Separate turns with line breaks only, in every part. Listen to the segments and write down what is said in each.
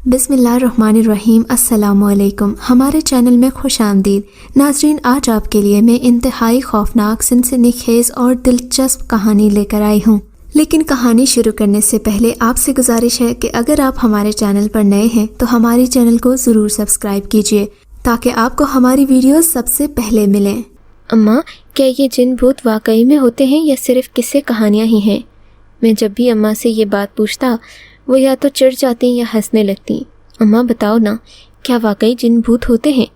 बिस्मिल्लाहिर्रहमानिर्रहीम। अस्सलामुअलैकुम। हमारे चैनल में खुश आमदीद। नाजरीन, आज आपके लिए मैं इंतहाई खौफनाक, सनसनीखेज और दिलचस्प कहानी लेकर आई हूँ। लेकिन कहानी शुरू करने से पहले आपसे गुजारिश है कि अगर आप हमारे चैनल पर नए हैं तो हमारे चैनल को ज़रूर सब्सक्राइब कीजिए ताकि आपको हमारी वीडियोस सबसे पहले मिलें।
अम्मा, क्या ये जिन भूत वाकई में होते हैं या सिर्फ किस्से कहानियाँ ही हैं? मैं जब भी अम्मा से ये बात पूछता वो या तो चिढ़ जाती या हंसने लगती। अम्मा बताओ ना, क्या वाकई जिन भूत होते हैं?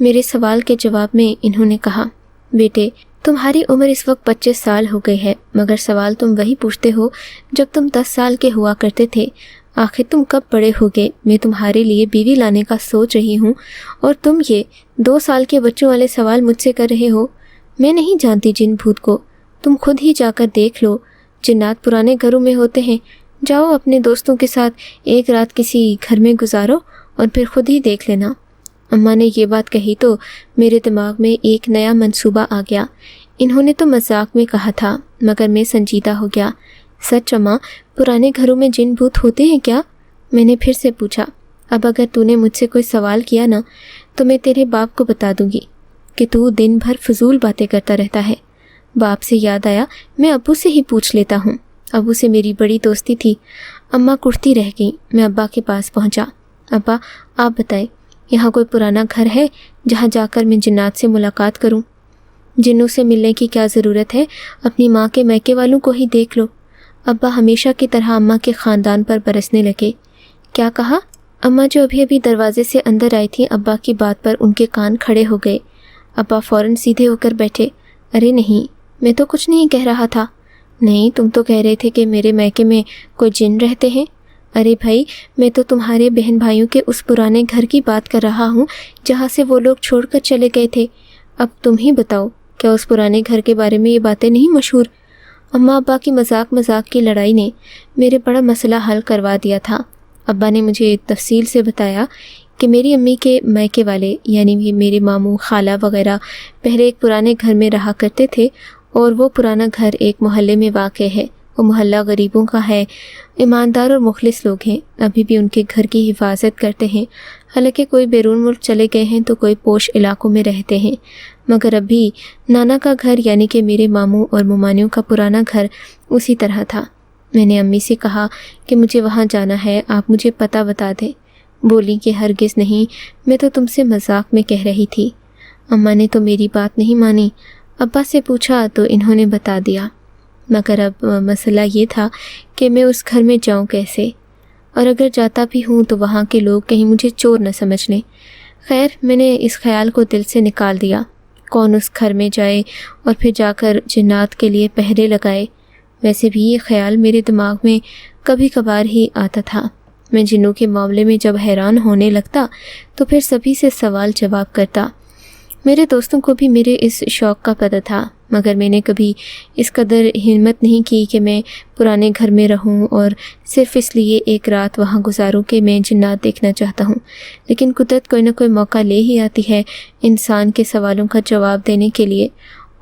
मेरे सवाल के जवाब में इन्होंने कहा, बेटे तुम्हारी उम्र इस वक्त 25 साल हो गई है, मगर सवाल तुम वही पूछते हो जब तुम 10 साल के हुआ करते थे। आखिर तुम कब बड़े होगे? मैं तुम्हारे लिए बीवी लाने का सोच रही हूँ और तुम ये 2 साल के बच्चों वाले सवाल मुझसे कर रहे हो। मैं नहीं जानती जिन भूत को, तुम खुद ही जाकर देख लो। जिन्नात पुराने घरों में होते हैं। जाओ अपने दोस्तों के साथ एक रात किसी घर में गुजारो और फिर खुद ही देख लेना। अम्मा ने ये बात कही तो मेरे दिमाग में एक नया मंसूबा आ गया। इन्होंने तो मजाक में कहा था, मगर मैं संजीदा हो गया। सच अम्मा, पुराने घरों में जिन भूत होते हैं क्या? मैंने फिर से पूछा। अब अगर तूने मुझसे कोई सवाल किया ना तो मैं तेरे बाप को बता दूंगी कि तू दिन भर फजूल बातें करता रहता है। बाप से याद आया, मैं अब्बू से ही पूछ लेता हूँ। अब्बू से मेरी बड़ी दोस्ती थी। अम्मा कुटती रह गई। मैं अब्बा के पास पहुँचा। अब्बा आप बताएं, यहाँ कोई पुराना घर है जहाँ जाकर मैं जिन्नात से मुलाकात करूँ? जिन्नों से मिलने की क्या ज़रूरत है, अपनी माँ के मैके वालों को ही देख लो। अब्बा हमेशा की तरह अम्मा के ख़ानदान पर बरसने लगे। क्या कहा? अम्मा जो अभी अभी दरवाजे से अंदर आई थी, अब्बा की बात पर उनके कान खड़े हो गए। अब्बा फ़ौरन सीधे होकर बैठे। अरे नहीं, मैं तो कुछ नहीं कह रहा था। नहीं, तुम तो कह रहे थे कि मेरे मैके में कोई जिन रहते हैं। अरे भाई, मैं तो तुम्हारे बहन भाइयों के उस पुराने घर की बात कर रहा हूँ जहाँ से वो लोग छोड़कर चले गए थे। अब तुम ही बताओ, क्या उस पुराने घर के बारे में ये बातें नहीं मशहूर? अम्मा अब्बा की मजाक की लड़ाई ने मेरे बड़ा मसला हल करवा दिया था। अब्बा ने मुझे तफसील से बताया कि मेरी अम्मी के मैके वाले यानी मेरे मामू खाला वगैरह पहले एक पुराने घर में रहा करते थे और वो पुराना घर एक मोहल्ले में वाक़ है। वो मोहल्ला गरीबों का है। ईमानदार और मुखलिस लोग हैं। अभी भी उनके घर की हिफाजत करते हैं। हालांकि कोई बैरून मुल्क चले गए हैं तो कोई पोश इलाकों में रहते हैं, मगर अभी नाना का घर यानी कि मेरे मामू और मुमानियों का पुराना घर उसी तरह था। मैंने अम्मी से कहा कि मुझे वहाँ जाना है, आप मुझे पता बता दें। बोली कि हरगिज़ नहीं, मैं तो तुमसे मजाक में कह रही थी। अम्मा ने तो मेरी बात नहीं मानी। अब्बा से पूछा तो इन्होंने बता दिया, मगर अब मसला ये था कि मैं उस घर में जाऊं कैसे, और अगर जाता भी हूँ तो वहाँ के लोग कहीं मुझे चोर न समझ लें। खैर, मैंने इस ख्याल को दिल से निकाल दिया। कौन उस घर में जाए और फिर जाकर जिन्नात के लिए पहरे लगाए? वैसे भी ये ख्याल मेरे दिमाग में कभी कभार ही आता था। मैं जिन्नों के मामले में जब हैरान होने लगता तो फिर सभी से सवाल जवाब करता। मेरे दोस्तों को भी मेरे इस शौक़ का पता था, मगर मैंने कभी इस कदर हिम्मत नहीं की कि मैं पुराने घर में रहूं और सिर्फ़ इसलिए एक रात वहां गुजारूं कि मैं जिन्नात देखना चाहता हूं। लेकिन कुदरत कोई ना कोई मौका ले ही आती है इंसान के सवालों का जवाब देने के लिए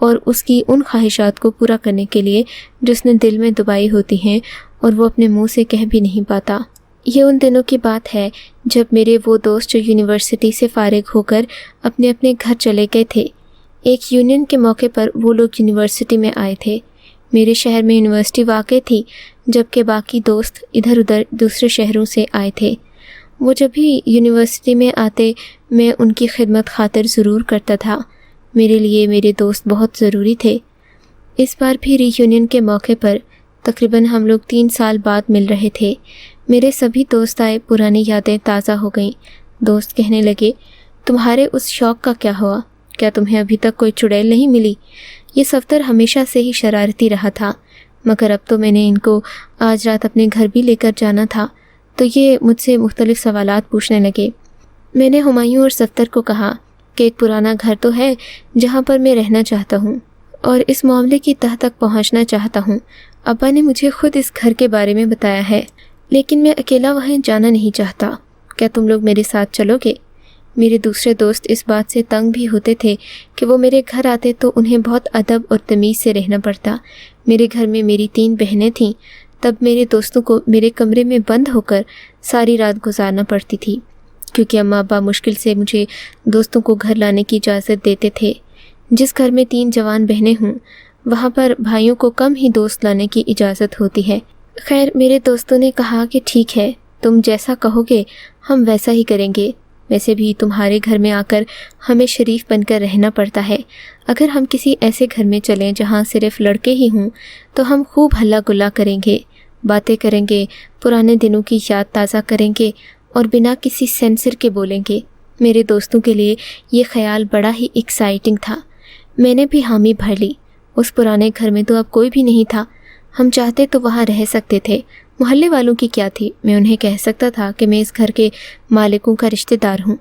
और उसकी उन ख्वाहिशात को पूरा करने के लिए जो उसने दिल में दबाई होती हैं और वो अपने मुँह से कह भी नहीं पाता। ये उन दिनों की बात है जब मेरे वो दोस्त जो यूनिवर्सिटी से फ़ारिग होकर अपने अपने घर चले गए थे। एक यूनियन के मौके पर वो लोग यूनिवर्सिटी में आए थे। मेरे शहर में यूनिवर्सिटी वाक़ थी, जबकि बाकी दोस्त इधर उधर दूसरे शहरों से आए थे। वो जब भी यूनिवर्सिटी में आते मैं उनकी खिदमत खातिर ज़रूर करता था। मेरे लिए मेरे दोस्त बहुत ज़रूरी थे। इस बार भी रीयूनियन के मौके पर तकरीबन हम लोग 3 साल बाद मिल रहे थे। मेरे सभी दोस्त आए, पुरानी यादें ताज़ा हो गईं। दोस्त कहने लगे, तुम्हारे उस शौक़ का क्या हुआ? क्या तुम्हें अभी तक कोई चुड़ैल नहीं मिली? ये सफ़दर हमेशा से ही शरारती रहा था, मगर अब तो मैंने इनको आज रात अपने घर भी लेकर जाना था, तो ये मुझसे मुख्तलिफ़ सवालात पूछने लगे। मैंने हुमायूं और सफ़दर को कहा कि एक पुराना घर तो है जहाँ पर मैं रहना चाहता हूँ और इस मामले की तह तक पहुँचना चाहता हूँ। अब्बा ने मुझे खुद इस घर के बारे में बताया है, लेकिन मैं अकेला वहाँ जाना नहीं चाहता। क्या तुम लोग मेरे साथ चलोगे? मेरे दूसरे दोस्त इस बात से तंग भी होते थे कि वो मेरे घर आते तो उन्हें बहुत अदब और तमीज़ से रहना पड़ता। मेरे घर में मेरी 3 बहनें थीं, تب میرے دوستوں کو میرے کمرے میں بند ہو کر ساری رات گزارنا پڑتی تھی، کیونکہ اماں ابا مشکل سے مجھے دوستوں کو گھر لانے کی اجازت دیتے تھے۔ جس گھر میں 3 جوان بہنیں ہوں وہاں پر بھائیوں کو کم ہی دوست لانے کی اجازت ہوتی ہے۔ خیر میرے دوستوں نے کہا کہ ٹھیک ہے، تم جیسا کہو گے ہم ویسا ہی کریں گے، ویسے بھی تمہارے گھر میں آ کر ہمیں شریف بن کر رہنا پڑتا ہے، اگر ہم کسی ایسے گھر میں چلیں جہاں صرف لڑکے ہی ہوں تو ہم خوب ہلا گلا کریں گے، باتیں کریں گے، پرانے دنوں کی یاد تازہ کریں گے اور بنا کسی سینسر کے بولیں گے۔ میرے دوستوں کے لیے یہ خیال بڑا ہی ایکسائٹنگ تھا۔ میں نے بھی حامی بھر لی۔ اس پرانے گھر میں تو اب کوئی بھی نہیں تھا، ہم چاہتے تو وہاں رہ سکتے تھے، محلے والوں کی کیا تھی، میں انہیں کہہ سکتا تھا کہ میں اس گھر کے مالکوں کا رشتہ دار ہوں۔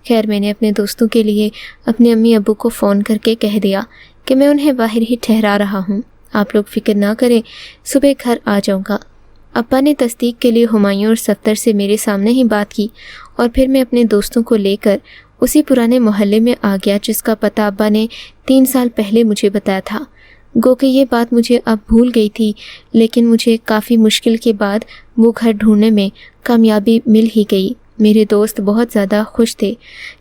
خیر میں نے اپنے دوستوں کے لیے اپنے امی ابو کو فون کر کے کہہ دیا کہ میں انہیں باہر ہی ٹھہرا رہا ہوں، آپ لوگ فکر نہ کریں، صبح گھر آ جاؤں گا۔ ابا نے تصدیق کے لیے ہمایوں اور صفدر سے میرے سامنے ہی بات کی اور پھر میں اپنے دوستوں کو لے کر اسی پرانے محلے میں آ گیا جس کا پتہ ابا نے 3 سال پہلے مجھے بتایا تھا۔ گو کہ یہ بات مجھے اب بھول گئی تھی، لیکن مجھے کافی مشکل کے بعد وہ گھر ڈھونڈنے میں کامیابی مل ہی گئی۔ میرے دوست بہت زیادہ خوش تھے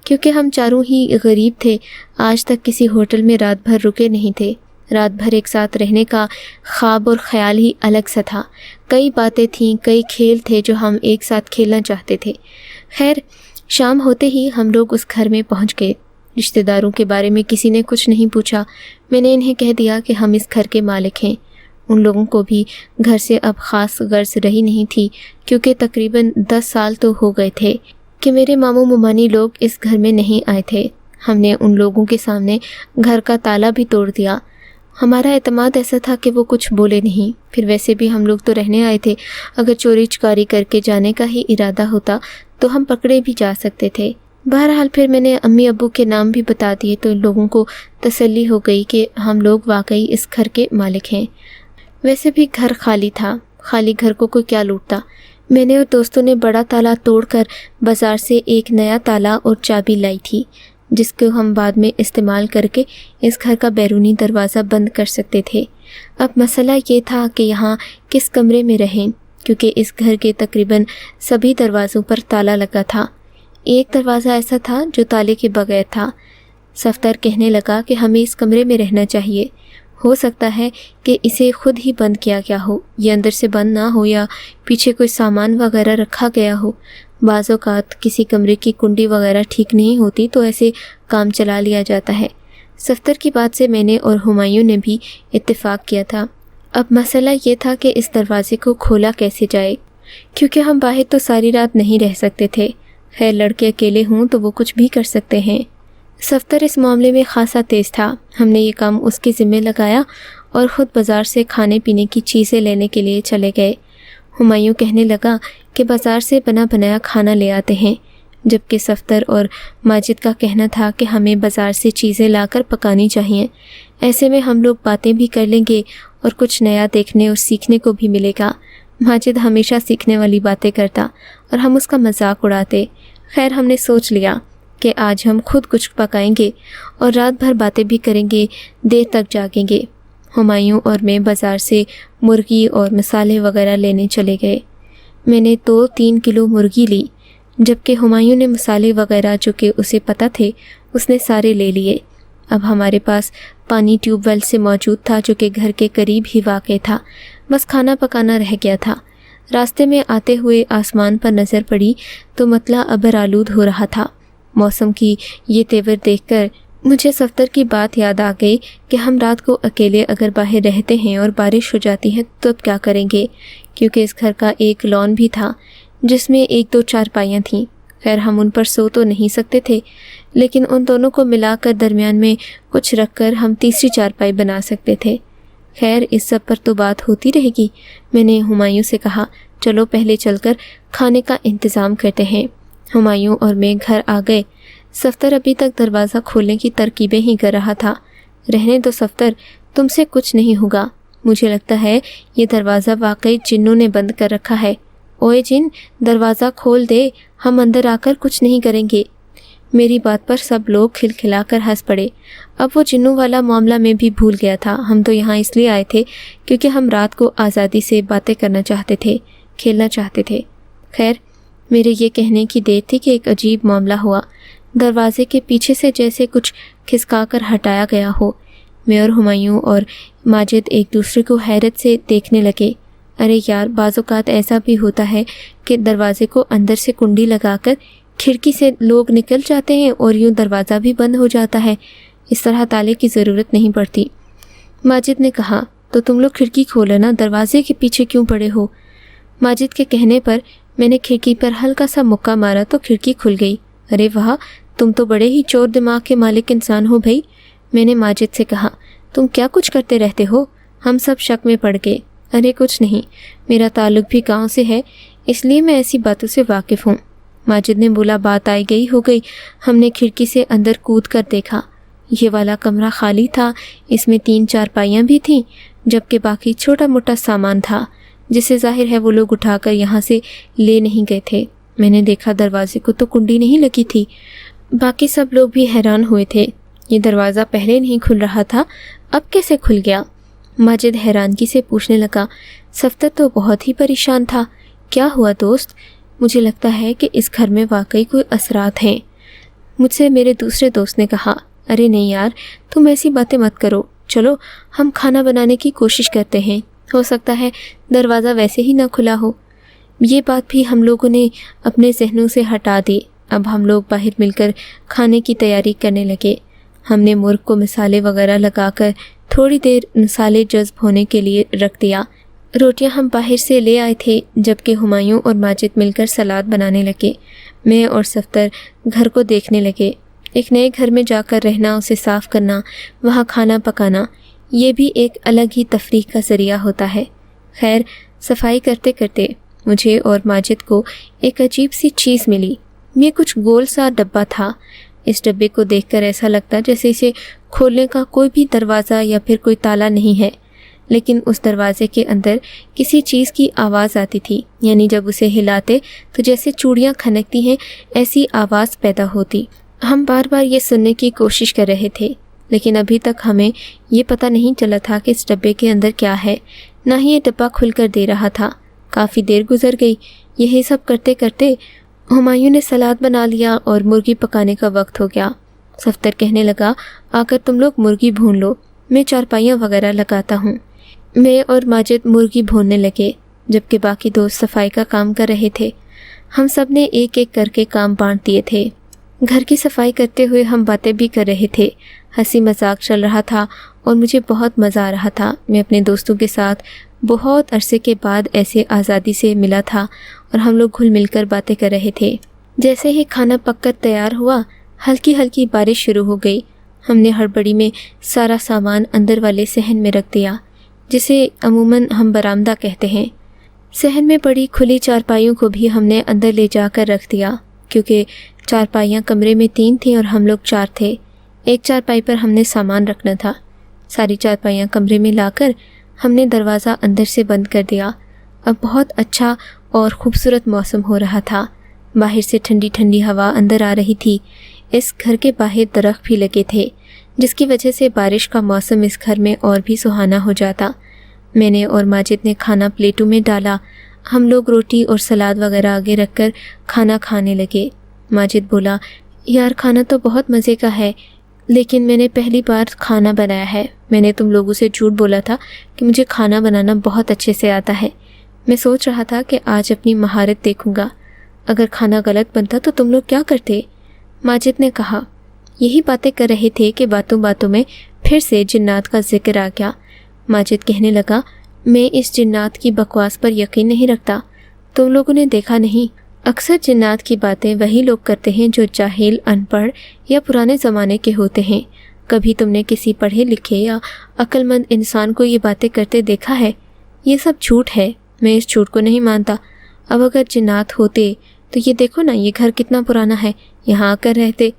کیونکہ ہم چاروں ہی غریب تھے، آج تک کسی ہوٹل میں رات بھر رکے نہیں تھے۔ رات بھر ایک ساتھ رہنے کا خواب اور خیال ہی الگ سا تھا، کئی باتیں تھیں، کئی کھیل تھے جو ہم ایک ساتھ کھیلنا چاہتے تھے۔ خیر شام ہوتے ہی ہم لوگ اس گھر میں پہنچ گئے۔ رشتہ داروں کے بارے میں کسی نے کچھ نہیں پوچھا، میں نے انہیں کہہ دیا کہ ہم اس گھر کے مالک ہیں۔ ان لوگوں کو بھی گھر سے اب خاص غرض رہی نہیں تھی کیونکہ تقریباً 10 سال تو ہو گئے تھے کہ میرے ماموں ممانی لوگ اس گھر میں نہیں آئے تھے۔ ہم نے ان لوگوں کے سامنے گھر کا تالا بھی توڑ دیا۔ ہمارا اعتماد ایسا تھا کہ وہ کچھ بولے نہیں، پھر ویسے بھی ہم لوگ تو رہنے آئے تھے، اگر چوری چکاری کر کے جانے کا ہی ارادہ ہوتا تو ہم پکڑے بھی جا سکتے تھے۔ بہرحال پھر میں نے امی ابو کے نام بھی بتا دیے تو ان لوگوں کو تسلی ہو گئی کہ ہم لوگ واقعی اس گھر کے مالک ہیں۔ ویسے بھی گھر خالی تھا، خالی گھر کو کوئی کیا لوٹتا۔ میں نے اور دوستوں نے بڑا تالا توڑ کر بازار سے ایک نیا تالا اور چابی لائی تھی جس کو ہم بعد میں استعمال کر کے اس گھر کا بیرونی دروازہ بند کر سکتے تھے۔ اب مسئلہ یہ تھا کہ یہاں کس کمرے میں رہیں، کیونکہ اس گھر کے تقریباً سبھی دروازوں پر تالا لگا تھا۔ ایک دروازہ ایسا تھا جو تالے کے بغیر تھا۔ صفدر کہنے لگا کہ ہمیں اس کمرے میں رہنا چاہیے، ہو سکتا ہے کہ اسے خود ہی بند کیا گیا ہو، یہ اندر سے بند نہ ہو یا پیچھے کوئی سامان وغیرہ رکھا گیا ہو۔ بعض اوقات کسی کمرے کی کنڈی وغیرہ ٹھیک نہیں ہوتی تو ایسے کام چلا لیا جاتا ہے۔ صفدر کی بات سے میں نے اور ہمایوں نے بھی اتفاق کیا تھا۔ اب مسئلہ یہ تھا کہ اس دروازے کو کھولا کیسے جائے، کیونکہ ہم باہر تو ساری رات نہیں رہ سکتے تھے۔ خیر لڑکے اکیلے ہوں تو وہ کچھ بھی کر سکتے ہیں۔ صفدر اس معاملے میں خاصا تیز تھا۔ ہم نے یہ کام اس کے ذمہ لگایا اور خود بازار سے کھانے پینے کی چیزیں لینے کے لیے چلے گئے۔ ہمایوں کہنے لگا کہ بازار سے بنا بنایا کھانا لے آتے ہیں، جبکہ صفدر اور ماجد کا کہنا تھا کہ ہمیں بازار سے چیزیں لا کر پکانی چاہیے، ایسے میں ہم لوگ باتیں بھی کر لیں گے اور کچھ نیا دیکھنے اور سیکھنے کو بھی ملے گا۔ ماجد ہمیشہ سیکھنے والی باتیں کرتا اور ہم اس کا مذاق اڑاتے۔ خیر ہم نے سوچ لیا کہ آج ہم خود کچھ پکائیں گے اور رات بھر باتیں بھی کریں گے، دیر تک جاگیں گے۔ ہمایوں اور میں بازار سے مرغی اور مسالے وغیرہ لینے چلے گئے۔ میں نے 2-3 کلو مرغی لی، جبکہ ہمایوں نے مسالے وغیرہ جو کہ اسے پتہ تھے اس نے سارے لے لیے۔ اب ہمارے پاس پانی ٹیوب ویل سے موجود تھا جو کہ گھر کے قریب ہی واقع تھا، بس کھانا پکانا رہ گیا تھا۔ راستے میں آتے ہوئے آسمان پر نظر پڑی تو مطلع ابر آلود ہو رہا تھا۔ موسم کی یہ تیور دیکھ کر مجھے صفدر کی بات یاد آ گئی کہ ہم رات کو اکیلے اگر باہر رہتے ہیں اور بارش ہو جاتی ہے تو اب کیا کریں گے، کیونکہ اس گھر کا ایک لان بھی تھا جس میں 1-2 چارپائیاں تھیں۔ خیر ہم ان پر سو تو نہیں سکتے تھے، لیکن ان دونوں کو ملا کر درمیان میں کچھ رکھ کر ہم تیسری چارپائی بنا سکتے تھے۔ خیر اس سب پر تو بات ہوتی رہے گی۔ میں نے ہمایوں سے کہا چلو پہلے چل کر کھانے کا انتظام کرتے ہیں۔ ہمایوں اور میں گھر آ گئے۔ صفدر ابھی تک دروازہ کھولنے کی ترکیبیں ہی کر رہا تھا۔ رہنے دو صفدر، تم سے کچھ نہیں ہوگا، مجھے لگتا ہے یہ دروازہ واقعی جنوں نے بند کر رکھا ہے۔ اوئے جن، دروازہ کھول دے، ہم اندر آ کر کچھ نہیں کریں گے۔ मेरी बात पर सब लोग खिलखिला कर हंस पड़े। अब वो जिन्नों वाला मामला मैं भी भूल गया था। हम तो यहाँ इसलिए आए थे क्योंकि हम रात को आज़ादी से बातें करना चाहते थे, खेलना चाहते थे। खैर, मेरे ये कहने की देर थी कि एक अजीब मामला हुआ। दरवाजे के पीछे से जैसे कुछ खिसका कर हटाया गया हो। मैं और हुमायूं और माजिद एक दूसरे को हैरत से देखने लगे। अरे यार, बाज़ औक़ात ऐसा भी होता है कि दरवाजे को अंदर से कुंडी लगाकर खिड़की से लोग निकल जाते हैं और यूँ दरवाज़ा भी बंद हो जाता है। इस तरह ताले की ज़रूरत नहीं पड़ती। माजिद ने कहा, तो तुम लोग खिड़की खोलो ना, दरवाजे के पीछे क्यों पड़े हो? माजिद के कहने पर मैंने खिड़की पर हल्का सा मुक्का मारा तो खिड़की खुल गई। अरे वाह, तुम तो बड़े ही चोर दिमाग के मालिक इंसान हो भाई। मैंने माजिद से कहा, तुम क्या कुछ करते रहते हो? हम सब शक में पड़ गए। अरे कुछ नहीं, मेरा ताल्लुक़ भी गांव से है, इसलिए मैं ऐसी बातों से वाकिफ़ हूँ। माजिद ने बोला, बात आई गई हो गई। हमने खिड़की से अंदर कूद कर देखा। ये वाला कमरा खाली था। इसमें 3 चारपाइयाँ भी थीं, जबकि बाकी छोटा मोटा सामान था जिसे ज़ाहिर है वो लोग उठाकर यहाँ से ले नहीं गए थे। मैंने देखा दरवाजे को तो कुंडी नहीं लगी थी। बाकी सब लोग भी हैरान हुए थे। ये दरवाज़ा पहले नहीं खुल रहा था, अब कैसे खुल गया? माजिद हैरानगी से पूछने लगा। सफ्तर तो बहुत ही परेशान था। क्या हुआ दोस्त? मुझे लगता है कि इस घर में वाकई कोई असरात हैं। मुझसे मेरे दूसरे दोस्त ने कहा। अरे नहीं यार, तुम ऐसी बातें मत करो। चलो हम खाना बनाने की कोशिश करते हैं, हो सकता है दरवाज़ा वैसे ही ना खुला हो। ये बात भी हम लोगों ने अपने जहनों से हटा दी। अब हम लोग बाहर मिलकर खाने की तैयारी करने लगे। हमने मुर्ग को मसाले वगैरह लगाकर थोड़ी देर मसाले जज्ब होने के लिए रख दिया। रोटियां हम बाहर से ले आए थे, जबकि हुमायूं और माजिद मिलकर सलाद बनाने लगे। मैं और सफ्तर घर को देखने लगे। एक नए घर में जाकर रहना, उसे साफ़ करना, वहाँ खाना पकाना, ये भी एक अलग ही तफरीह का ज़रिया होता है। खैर, सफाई करते करते मुझे और माजिद को एक अजीब सी चीज़ मिली। ये कुछ गोल सा डब्बा था। इस डब्बे को देखकर ऐसा लगता जैसे इसे खोलने का कोई भी दरवाज़ा या फिर कोई ताला नहीं है, लेकिन उस दरवाजे के अंदर किसी चीज़ की आवाज़ आती थी। यानी जब उसे हिलाते तो जैसे चूड़ियाँ खनकती हैं, ऐसी आवाज़ पैदा होती। हम बार बार ये सुनने की कोशिश कर रहे थे, लेकिन अभी तक हमें ये पता नहीं चला था कि इस डब्बे के अंदर क्या है, ना ही ये डब्बा खुलकर दे रहा था। काफ़ी देर गुजर गई। यही सब करते करते हुमायूं ने सलाद बना लिया और मुर्गी पकाने का वक्त हो गया। सफ्तर कहने लगा, आकर तुम लोग मुर्गी भून लो, मैं चारपाइयाँ वगैरह लगाता हूँ। मैं और माजिद मुर्गी भूनने लगे, जबकि बाकी दोस्त सफाई का काम कर रहे थे। हम सब ने एक एक करके काम बांट दिए थे। घर की सफाई करते हुए हम बातें भी कर रहे थे। हंसी मजाक चल रहा था और मुझे बहुत मज़ा आ रहा था। मैं अपने दोस्तों के साथ बहुत अरसे के बाद ऐसे आज़ादी से मिला था और हम लोग घुल मिलकर बातें कर रहे थे। जैसे ही खाना पककर तैयार हुआ, हल्की हल्की बारिश शुरू हो गई। हमने हड़बड़ी में सारा सामान अंदर वाले सहन में रख दिया, जिसे अमूमन हम बरामदा कहते हैं। सहन में पड़ी खुली चारपाइयों को भी हमने अंदर ले जाकर रख दिया, क्योंकि चारपाइयाँ कमरे में 3 थीं और हम लोग 4 थे। एक चारपाई पर हमने सामान रखना था। सारी चारपाइयाँ कमरे में लाकर हमने दरवाज़ा अंदर से बंद कर दिया। अब बहुत अच्छा और ख़ूबसूरत मौसम हो रहा था। बाहर से ठंडी ठंडी हवा अंदर आ रही थी। इस घर के बाहर दरख्त भी लगे थे, जिसकी वजह से बारिश का मौसम इस घर में और भी सुहाना हो जाता। मैंने और माजिद ने खाना प्लेटों में डाला। हम लोग रोटी और सलाद वगैरह आगे रखकर खाना खाने लगे। माजिद बोला, यार खाना तो बहुत मज़े का है, लेकिन मैंने पहली बार खाना बनाया है। मैंने तुम लोगों से झूठ बोला था कि मुझे खाना बनाना बहुत अच्छे से आता है। मैं सोच रहा था कि आज अपनी महारत देखूंगा। अगर खाना गलत बनता तो तुम लोग क्या करते? माजिद ने कहा। यही बातें कर रहे थे कि बातों बातों में फिर से जिन्नात का जिक्र आ गया। माजिद कहने लगा, मैं इस जिन्नात की बकवास पर यकीन नहीं रखता। तुम लोगों ने देखा नहीं, अक्सर जिन्नात की बातें वही लोग करते हैं जो जाहिल, अनपढ़ या पुराने ज़माने के होते हैं। कभी तुमने किसी पढ़े लिखे या अक्लमंद इंसान को ये बातें करते देखा है? ये सब झूठ है। मैं इस झूठ को नहीं मानता। अब अगर जिन्नात होते तो ये देखो ना, ये घर कितना पुराना है, यहाँ आकर रहते।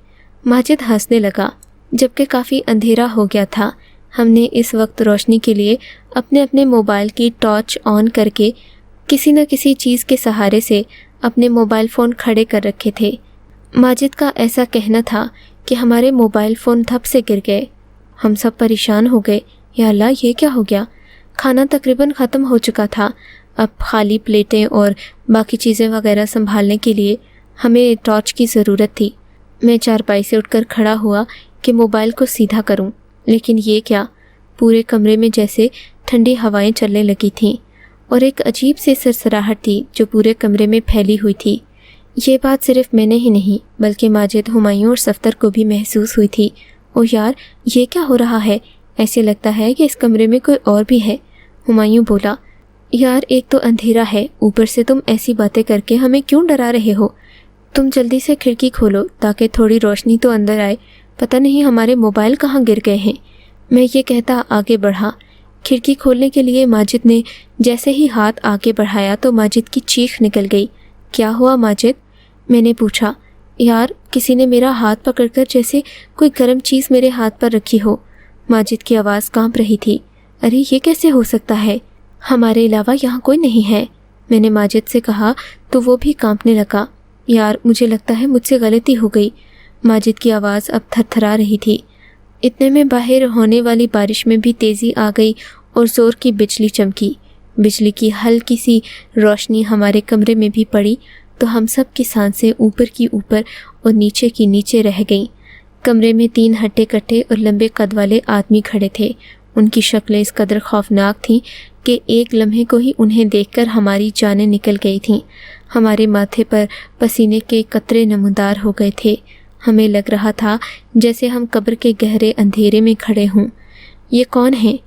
माजिद हंसने लगा। जबकि काफ़ी अंधेरा हो गया था, हमने इस वक्त रोशनी के लिए अपने अपने मोबाइल की टॉर्च ऑन करके किसी न किसी चीज़ के सहारे से अपने मोबाइल फ़ोन खड़े कर रखे थे। माजिद का ऐसा कहना था कि हमारे मोबाइल फ़ोन धप से गिर गए। हम सब परेशान हो गए, या अल्लाह ये क्या हो गया। खाना तकरीबन ख़त्म हो चुका था। अब खाली प्लेटें और बाकी चीज़ें वगैरह संभालने के लिए हमें टॉर्च की ज़रूरत थी। मैं चारपाई से उठकर खड़ा हुआ कि मोबाइल को सीधा करूं, लेकिन ये क्या, पूरे कमरे में जैसे ठंडी हवाएं चलने लगी थीं और एक अजीब सी सरसराहट थी जो पूरे कमरे में फैली हुई थी। ये बात सिर्फ मैंने ही नहीं बल्कि माजिद, हुमायूं और सफ्तर को भी महसूस हुई थी। ओ यार, ये क्या हो रहा है, ऐसे लगता है कि इस कमरे में कोई और भी है। हुमायूं बोला, यार एक तो अंधेरा है, ऊपर से तुम ऐसी बातें करके हमें क्यों डरा रहे हो। तुम जल्दी से खिड़की खोलो ताकि थोड़ी रोशनी तो अंदर आए। पता नहीं हमारे मोबाइल कहाँ गिर गए हैं। मैं ये कहता आगे बढ़ा। खिड़की खोलने के लिए माजिद ने जैसे ही हाथ आगे बढ़ाया तो माजिद की चीख निकल गई। क्या हुआ माजिद, मैंने पूछा। यार किसी ने मेरा हाथ पकड़कर जैसे कोई गर्म चीज़ मेरे हाथ पर रखी हो। माजिद की आवाज़ कांप रही थी। अरे ये कैसे हो सकता है, हमारे अलावा यहाँ कोई नहीं है, मैंने माजिद से कहा तो वो भी कांपने लगा। यार मुझे लगता है मुझसे गलती हो गई। माजिद की आवाज़ अब थरथरा रही थी। इतने में बाहर होने वाली बारिश में भी तेज़ी आ गई और ज़ोर की बिजली चमकी। बिजली की हल्की सी रोशनी हमारे कमरे में भी पड़ी तो हम सब की सांसें ऊपर की ऊपर और नीचे की नीचे रह गईं। कमरे में 3 हट्टे कट्टे और लंबे कद वाले आदमी खड़े थे। उनकी शक्लें इस कदर खौफनाक थीं कि एक लम्हे को ही उन्हें देखकर हमारी जानें निकल गई थीं। हमारे माथे पर पसीने के कतरे नमूदार हो गए थे। हमें लग रहा था जैसे हम कब्र के गहरे अंधेरे में खड़े हों। ये कौन है,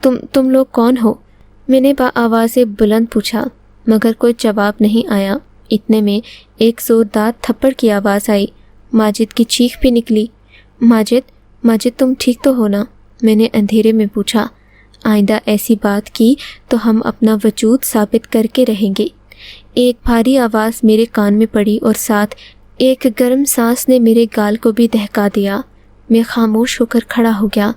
तुम लोग कौन हो, मैंने आवाज़ बुलंद पूछा, मगर कोई जवाब नहीं आया। इतने में एक ज़ोरदार थप्पड़ की आवाज़ आई। माजिद की चीख भी निकली। माजिद तुम ठीक तो हो ना, मैंने अंधेरे में पूछा। आइंदा ऐसी बात की तो हम अपना वजूद साबित करके रहेंगे। एक भारी आवाज़ मेरे कान में पड़ी और साथ एक गर्म सांस ने मेरे गाल को भी दहका दिया। मैं खामोश होकर खड़ा हो गया,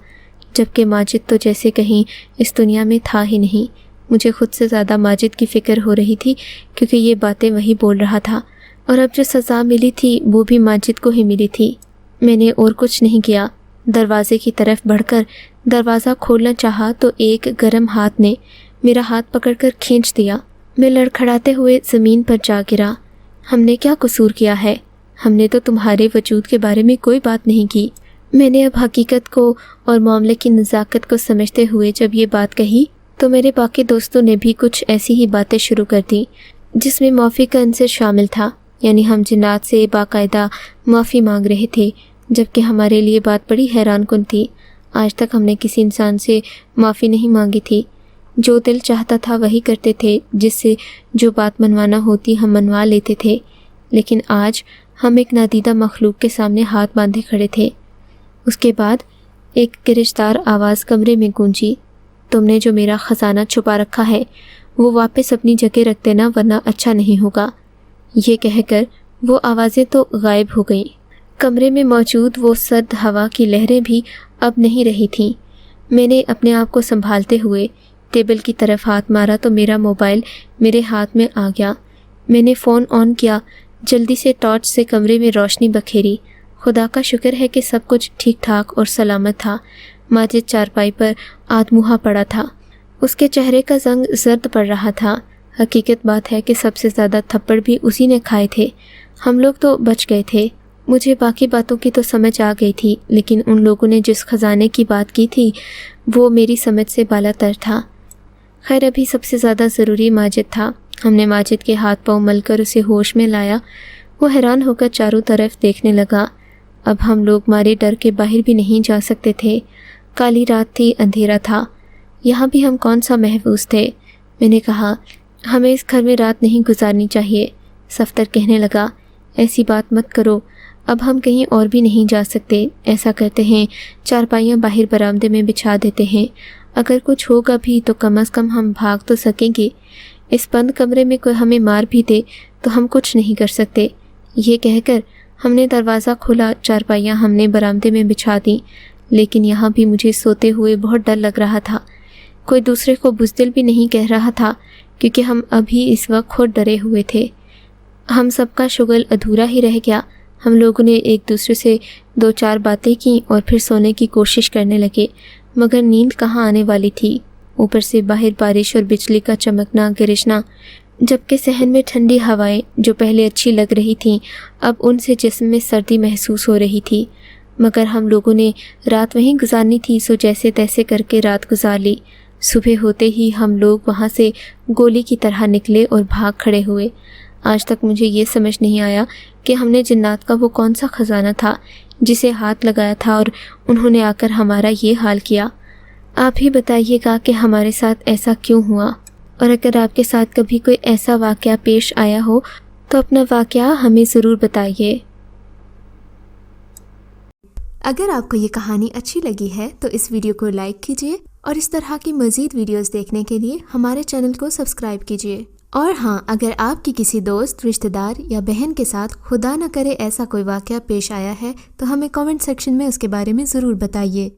जबकि माजिद तो जैसे कहीं इस दुनिया में था ही नहीं। मुझे खुद से ज़्यादा माजिद की फ़िक्र हो रही थी क्योंकि ये बातें वही बोल रहा था और अब जो सज़ा मिली थी वो भी माजिद को ही मिली थी। मैंने और कुछ नहीं किया। दरवाज़े की तरफ बढ़कर दरवाज़ा खोलना चाहा तो एक गर्म हाथ ने मेरा हाथ पकड़कर खींच दिया। मैं लड़खड़ाते हुए ज़मीन पर जा गिरा। हमने क्या कसूर किया है, हमने तो तुम्हारे वजूद के बारे में कोई बात नहीं की। मैंने अब हकीकत को और मामले की नज़ाकत को समझते हुए जब ये बात कही तो मेरे बाकी दोस्तों ने भी कुछ ऐसी ही बातें शुरू कर दी जिसमें माफ़ी का अंसर शामिल था। यानी हम जिन्नात से बाकायदा माफ़ी मांग रहे थे, जबकि हमारे लिए बात बड़ी हैरानकुन थी। आज तक हमने किसी इंसान से माफ़ी नहीं मांगी थी। जो दिल चाहता था वही करते थे, जिससे जो बात मनवाना होती हम मनवा लेते थे। लेकिन आज हम एक नादीदा मखलूक के सामने हाथ बांधे खड़े थे। उसके बाद एक गिरफ्तार आवाज़ कमरे में गूंजी, तुमने जो मेरा ख़जाना छुपा रखा है वो वापस अपनी जगह रख देना, वरना अच्छा नहीं होगा। ये कहकर वो आवाज़ें तो गायब हो गईं। कमरे में मौजूद वो सर्द हवा की लहरें भी अब नहीं रही थीं। मैंने अपने आप को संभालते हुए टेबल की तरफ हाथ मारा तो मेरा मोबाइल मेरे हाथ में आ गया। मैंने फ़ोन ऑन किया, जल्दी से टॉर्च से कमरे में रोशनी बखेरी। खुदा का शुक्र है कि सब कुछ ठीक ठाक और सलामत था। माजिद चारपाई पर आधमुहा पड़ा था। उसके चेहरे का रंग जर्द पड़ रहा था। हकीकत बात है कि सबसे ज़्यादा थप्पड़ भी उसी ने खाए थे। हम लोग तो बच गए थे। मुझे बाकी बातों की तो समझ आ गई थी, लेकिन उन लोगों ने जिस खजाने की बात की थी वो मेरी समझ से बालातर था। खैर, अभी सबसे ज़्यादा ज़रूरी माजिद था। हमने माजिद के हाथ पांव मलकर उसे होश में लाया। वो हैरान होकर चारों तरफ देखने लगा। अब हम लोग मारे डर के बाहर भी नहीं जा सकते थे। काली रात थी, अंधेरा था। यहाँ भी हम कौन सा महफूज थे। मैंने कहा, हमें इस घर में रात नहीं गुजारनी चाहिए। सफ्तर कहने लगा, ऐसी बात मत करो, अब हम कहीं और भी नहीं जा सकते। ऐसा करते हैं, चारपाइयाँ बाहर बरामदे में बिछा देते हैं। अगर कुछ होगा भी तो कम से कम हम भाग तो सकेंगे। इस बंद कमरे में कोई हमें मार भी दे तो हम कुछ नहीं कर सकते। ये कहकर हमने दरवाज़ा खोला। चारपाइयाँ हमने बरामदे में बिछा दी, लेकिन यहाँ भी मुझे सोते हुए बहुत डर लग रहा था। कोई दूसरे को बुज़दिल भी नहीं कह रहा था, क्योंकि हम अभी इस वक्त खुद डरे हुए थे। हम सबका शुगल अधूरा ही रह गया। ہم لوگوں نے ایک دوسرے سے 2-4 باتیں کی اور پھر سونے کی کوشش کرنے لگے، مگر نیند کہاں آنے والی تھی۔ اوپر سے باہر بارش اور بجلی کا چمکنا گرجنا، جبکہ صحن میں ٹھنڈی ہوائیں جو پہلے اچھی لگ رہی تھیں اب ان سے جسم میں سردی محسوس ہو رہی تھی۔ مگر ہم لوگوں نے رات وہیں گزارنی تھی، سو جیسے تیسے کر کے رات گزار لی۔ صبح ہوتے ہی ہم لوگ وہاں سے گولی کی طرح نکلے اور بھاگ کھڑے ہوئے۔ آج تک مجھے یہ سمجھ نہیں آیا کہ ہم نے جنات کا وہ کون سا خزانہ تھا جسے ہاتھ لگایا تھا اور انہوں نے آ کر ہمارا یہ حال کیا۔ آپ ہی بتائیے گا کہ ہمارے ساتھ ایسا کیوں ہوا، اور اگر آپ کے ساتھ کبھی کوئی ایسا واقعہ پیش آیا ہو تو اپنا واقعہ ہمیں ضرور بتائیے۔
اگر آپ کو یہ کہانی اچھی لگی ہے تو اس ویڈیو کو لائک کیجیے اور اس طرح کی مزید ویڈیوز دیکھنے کے لیے ہمارے چینل کو سبسکرائب کیجیے۔ اور ہاں، اگر آپ کی کسی دوست، رشتہ دار یا بہن کے ساتھ خدا نہ کرے ایسا کوئی واقعہ پیش آیا ہے تو ہمیں کامنٹ سیکشن میں اس کے بارے میں ضرور بتائیے۔